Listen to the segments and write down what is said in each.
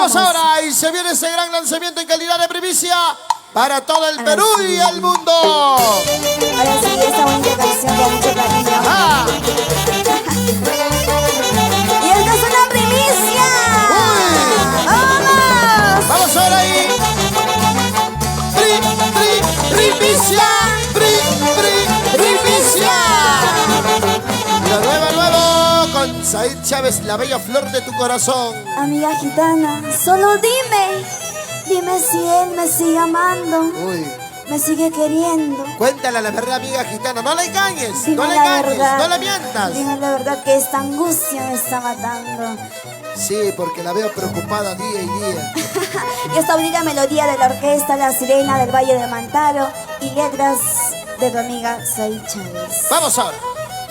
Vamos ahora y se viene ese gran lanzamiento en calidad de primicia para todo el Perú y el mundo. Ahora sí, esta bonita canción de mucho cariño. Ajá. Y esta es una primicia. ¡Vamos! Vamos ahora ahí. Primicia. Primicia. Lo nuevo con Said Chávez, la bella flor de tu corazón. Amiga gitana, solo dime si él me sigue amando, Uy. me sigue queriendo. Cuéntale la verdad, amiga gitana. No la engañes, Dime no la la engañes, verdad. no la mientas. Dime la verdad que esta angustia me está matando. Sí, porque la veo preocupada día y día. Y esta bonita melodía de la orquesta La Sirena del Valle de Mantaro y letras de tu amiga Said Chávez. Vamos ahora.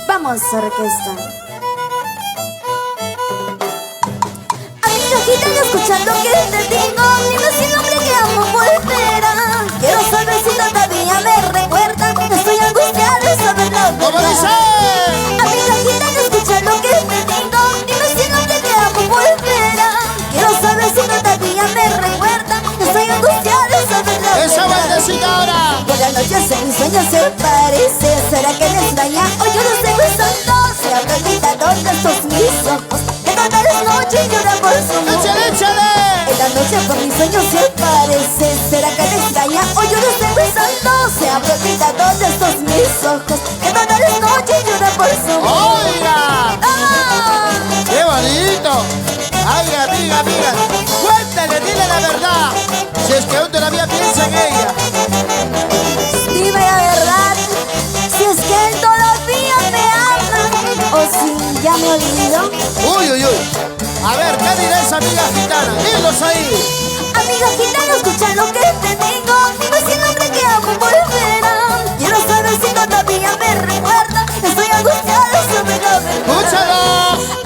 Vamos, orquesta. Amiga gitana, escucha lo que te digo. Dime si el hombre que amo volverá. Quiero saber si todavía me recuerda. Estoy angustiada de saber la ¿Cómo verdad. dice? Amiga gitana, escucha lo que te digo. Dime si el hombre que amo volverá. Quiero saber si todavía me recuerda. Estoy angustiada de saber la Esa verdad. baldecita ahora. Por las noches en mis sueños se parece. ¿Será que me extraña o yo lo estoy besando? Se habrá olvidado de estos mis ojos que todas las noches lloran por su amor. ¡Échale, échale! En la noche por mis sueños se parece. ¿Será que me extraña o yo lo estoy besando? Se habrá olvidado de estos mis ojos que todas las noches lloran por su amor. ¡Oiga! ¡Ah! ¡Qué bonito! ¡Ay, amiga! Cuéntale, dile la verdad. Si es que aún todavía piensa en ella. Dime la verdad, si es que él todavía me ama o si ya me olvidó. Uy. A ver, ¿qué dirá esa amiga gitana? Dilos ahí. Amiga gitana, escucha lo que te digo. Dime si el hombre que amo volverá. Quiero saber si todavía me recuerda. Estoy angustiada sobre la verdad. ¡Escúchalo!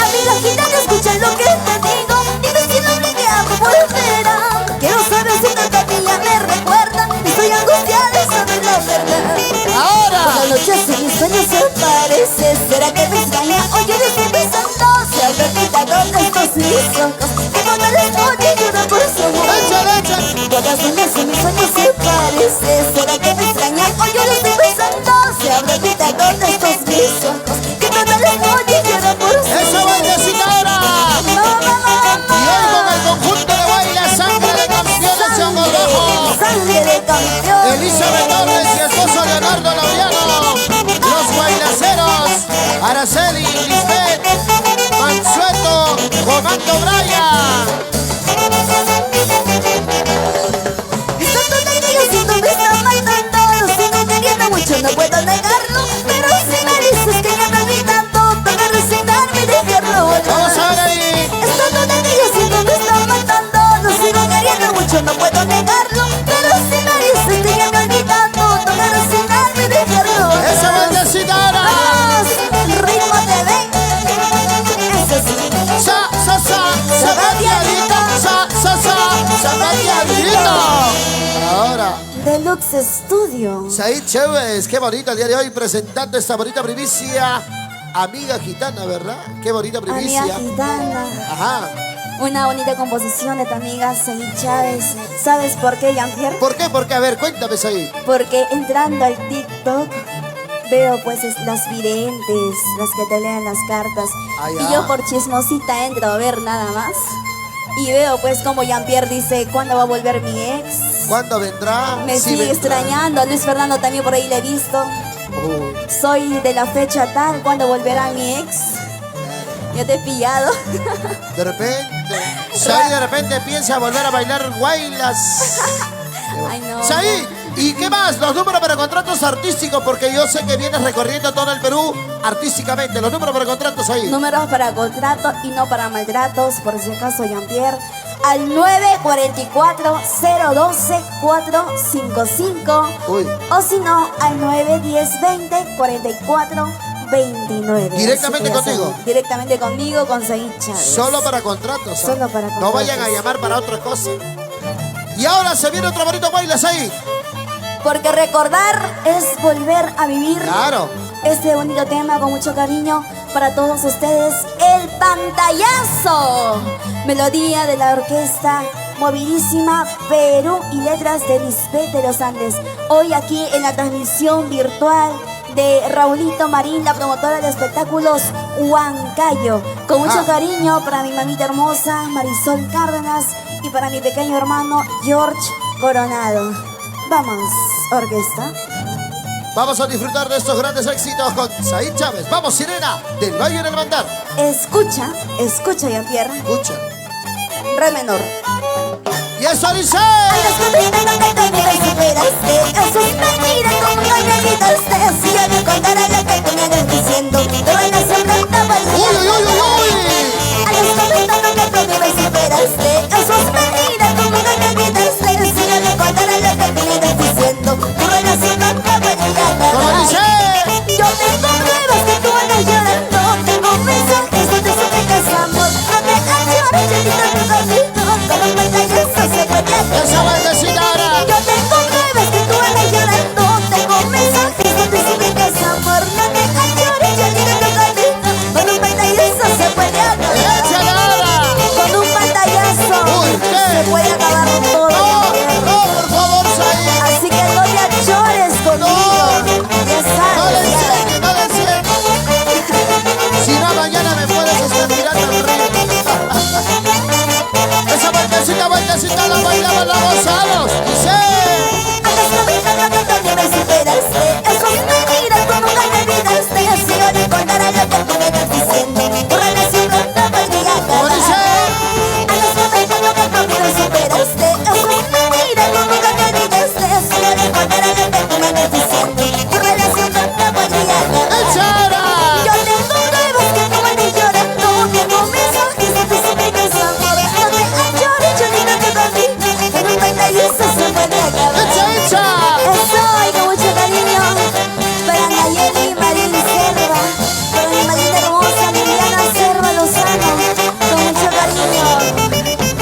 Amiga gitana, escucha lo que te digo. Dime si el hombre que amo volverá. Quiero saber si todavía me recuerda. Estoy angustiada sobre la verdad. ¡Ahora! Por las noches en mis sueños se parece. ¿Será que me extraña o yo le estoy pensando? Se habrá olvidado de estos mis ojos que todas las noches lloran por su amor. ¡Échale! Por las noches en mis sueños se parece. ¿Será que me extraña o yo le estoy pensando? Se habrá olvidado de estos mis ojos que todas las noches lloran por su amor. ¡Esa baldecita ahora! Y hoy con el conjunto de baile Sangre de Campeones de Hongo Rojo. Sangre de campeón. Elizabeth Torres y esposo Leonardo Laureano. Los bailaceros Araceli, Lisbeth, Mansueto, Comando Brian. Están todas ellas y tú me estás matando. Lo sigo queriendo mucho, no puedo negarlo. Pero si me dices que ya me olvidando, toca resignarme y dejarlo volar. Vamos a ver ahí. Están todas ellas y tú me estás matando. Lo sigo queriendo mucho, no puedo negarlo. Pero si me dices que ya me olvidando, toca resignarme y dejarlo volar. Esa baldecita ahora. ¡Vamos! Ritmo TV. Eso sí. Zapatiadito. Ahora, Deluxe Studio. Said Chávez, qué bonito el día de hoy presentando esta bonita primicia. Amiga gitana, ¿verdad? Qué bonita primicia. Amiga gitana. Ajá. Una bonita composición de tu amiga Said Chávez. ¿Sabes por qué, Jean-Pierre? ¿Por qué? A ver, cuéntame, Said. Porque entrando al TikTok veo pues las videntes, las que te leen las cartas. Ah, ya. Y yo por chismosita entro a ver nada más. Y veo pues como Jean-Pierre dice, ¿cuándo va a volver mi ex? ¿Cuándo vendrá? Me Sí sigue vendrá. extrañando. Luis Fernando también por ahí le he visto. Uy. Soy de la fecha tal, ¿cuándo volverá mi ex? Ya te he pillado. De repente, Said de repente piensa volver a bailar guaylas. Ay, no. Said, ¿y qué más? Los números para contratos artísticos, porque yo sé que vienes recorriendo todo el Perú artísticamente. Los números para contratos ahí. Números para contrato y no para maltratos, por si acaso, Jean-Pierre. Al 944-012-455. Uy. O si no, al 910-20-44-29. Directamente Así que ya contigo. saben, directamente conmigo, con Said Chávez. Solo para contratos. ¿ah? Solo para No contratos. vayan a llamar para otra cosa. Y ahora se viene otro bonito baile, Said. Porque recordar es volver a vivir. Claro. Este bonito tema con mucho cariño para todos ustedes. El pantallazo. Melodía de la orquesta Movidísima Perú y letras de Lisbeth de los Andes. Hoy aquí en la transmisión virtual de Raulito Marín, la promotora de espectáculos Huancayo. Con mucho cariño para mi mamita hermosa Marisol Cárdenas y para mi pequeño hermano George Coronado. Vamos, orquesta. Vamos a disfrutar de estos grandes éxitos con Said Chávez. Vamos, Sirena, del Valle del Mandar. Escucha, escucha, Jean-Pierre. Escucha. Re menor. Y eso dice. A las cosas no me superaste. Eso es mentira, como no me quitaste. Si yo te contara lo que tú me andas diciendo, toda la sombra estaba al ¡Uy, uy, uy, uy! A las cosas no me superaste. Eso es mentira, como no me quitaste. Si yo te contara lo que tú me andas diciendo, toda la sombra estaba al ¿Cómo dice? Yo tengo pruebas que tú andas llorando. Tengo mensajes donde suplicas amor. No me hagas llorar, chelita, tu camino. Con un pantallazo se puede hacer. Esa vueltecita ahora. Yo tengo pruebas que tú andas llorando. Tengo mensajes donde suplicas amor. No me hagas llorar, chelita, tu camino. Con un pantallazo se puede acabar. ¡Échale ahora! Con un pantallazo Uy, ¿qué? se puede acabar todo. No, por favor, Said. Así que no te achores conmigo. Ya No sabes. le enseñes, no le enseñes. Si no, mañana me puedes estar mirando el río. Esa vueltecita la bailamos, la gozamos. Dice. A las novelas no me superaste. Eso es mentira, tú nunca me olvidaste. Si yo te contara lo que tú me estás diciendo, tu relación pronto podría ¿Cómo acabar. dice? A las novelas no me superaste. Eso es mentira, tú nunca me olvidaste. Si yo te contara lo que tú me estás diciendo, tu relación pronto podría acabar. ¡Échale! Yo tengo pruebas que tú andas llorando. Tengo mensajes donde suplicas amor. No te achores, yo ni no te conmigo. En un pantallazo se puede acabar. ¡Echa! Estoy con mucho cariño para Nayeli Marín Serva, para mi madrina hermosa Liliana Serva Lozano, con mucho cariño.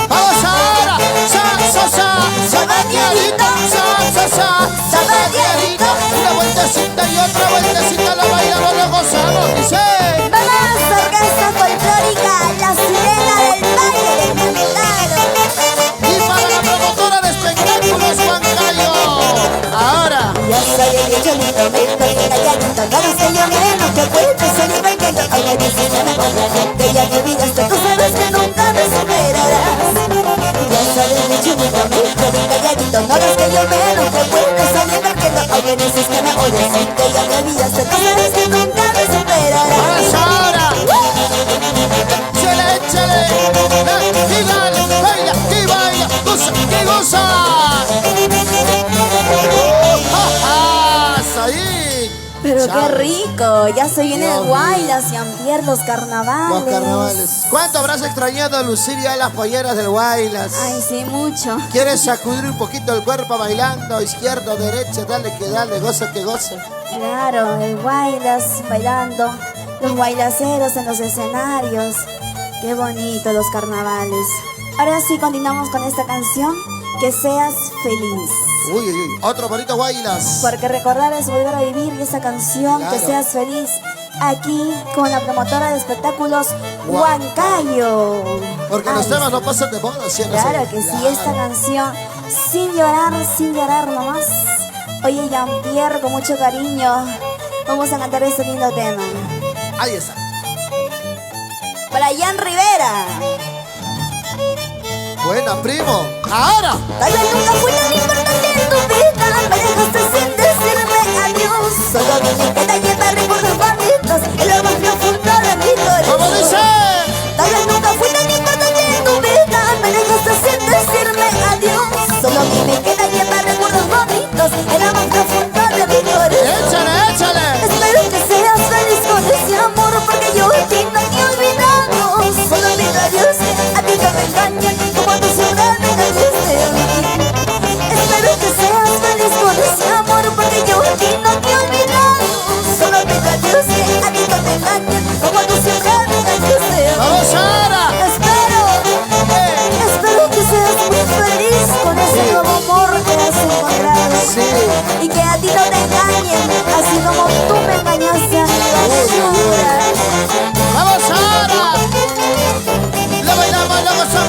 ¡Vamos ahora! ¡Zapateadito! ¡Zapateadito! Una vueltecita y otra vueltecita la bailamos, la gozamos. Dice. Vamos, orquesta folclórica, la sirena del baile del Mandar. Y para la promotora de espectáculos Huancayo. Ahora. Yo soy el cholito, me estoy calladito. No sé yo menos que puedo seguir bailando. Ahora dices que me pongo que ya te olvidaste. Tú sabes que nunca me superarás. Yo soy el cholito, me estoy calladito. No que yo menos que puedo seguir bailando. Ahora dices que me odias, que ya te olvidaste. Tú sabes que nunca me superarás. ¡Vamos ahora! ¡Échale! ¡Y dale! ¡Baila! ¡Y baila! ¡Goza! ¡Y goza! ¡Said! Pero qué Chao. rico, ya se viene Dios el mío. Guaylas, Jean-Pierre, los carnavales. Los carnavales. ¿Cuánto habrás extrañado a lucir ya las polleras del Guaylas? Ay, sí, mucho. ¿Quieres sacudir un poquito el cuerpo bailando? Izquierda, derecha, dale que dale, goza que goza. Claro, el Guaylas bailando, los guaylaceros en los escenarios. Qué bonito los carnavales. Ahora sí, continuamos con esta canción, Que seas feliz. Uy, uy, uy. Otro bonito Guaylas. Porque recordar es volver a vivir y esa canción, Claro. Que seas feliz, aquí con la promotora de espectáculos Huancayo. Porque los Ay, temas no pasan de moda, ¿sí? claro que sí, esta canción, sin llorar nomás. Oye, Jean-Pierre, con mucho cariño, vamos a cantar este lindo tema. Ahí está. Para Jan Rivera. Buena, primo. Ahora. Tal vez nunca fui tan importante en tu vida. Me dejaste sin decirme adiós. Solo me queda llevar recuerdos bonitos en lo más profundo de mi corazón. ¿Cómo dice? Tal vez nunca fui tan importante en tu vida. Me dejaste sin decirme adiós. Solo me queda llevar recuerdos bonitos en lo más profundo de mi corazón. Échale, échale. Espero que seas feliz con ese amor, porque yo a ti no te he olvidado. Solo pido a Dios que a ti no me engañen como tú siempre me engañaste a mí. Espero que seas feliz con ese amor, porque yo a ti no te he olvidado. Solo pido a Dios que a ti no me engañen como tú siempre me engañaste a mí. Vamos ahora. Espero que seas muy feliz con ese nuevo amor que has encontrado. Sí. Y que a ti no te engañen, así como tú me engañaste a mi basura. Vamos ahora. Lo bailamos, lo gozamos.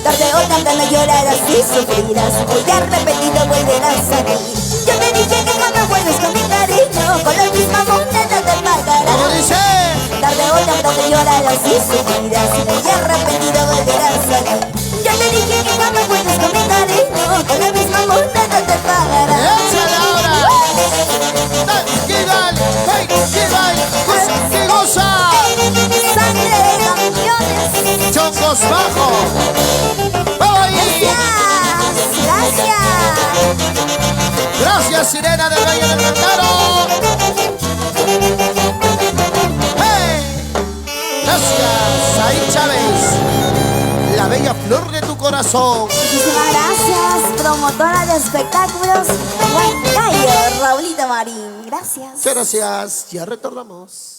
Tarde o temprano llorarás y sufrirás, hoy arrepentido volverás a mí. Yo te dije que cuando vuelves con mi cariño, con la misma moneda te pagarás. ¿Cómo dice? Tarde o temprano llorarás y sufrirás, hoy arrepentido volverás a mí. Yo te dije que cuando vuelves con mi cariño, con la misma moneda te pagarás. ¡Échale ahora! ¡Qué vale! ¡Qué vale! ¡Qué goza! Sangre de campeones. ¡Chongos bajo! ¡Vamos ahí! Gracias. Gracias, Sirena del Valle del Mercado. ¡Hey! Gracias, Saí Chávez, la bella flor de tu corazón. Muchísimas gracias, promotora de espectáculos, Huancayo, Raulito Marín. Gracias. Muchas gracias, ya retornamos.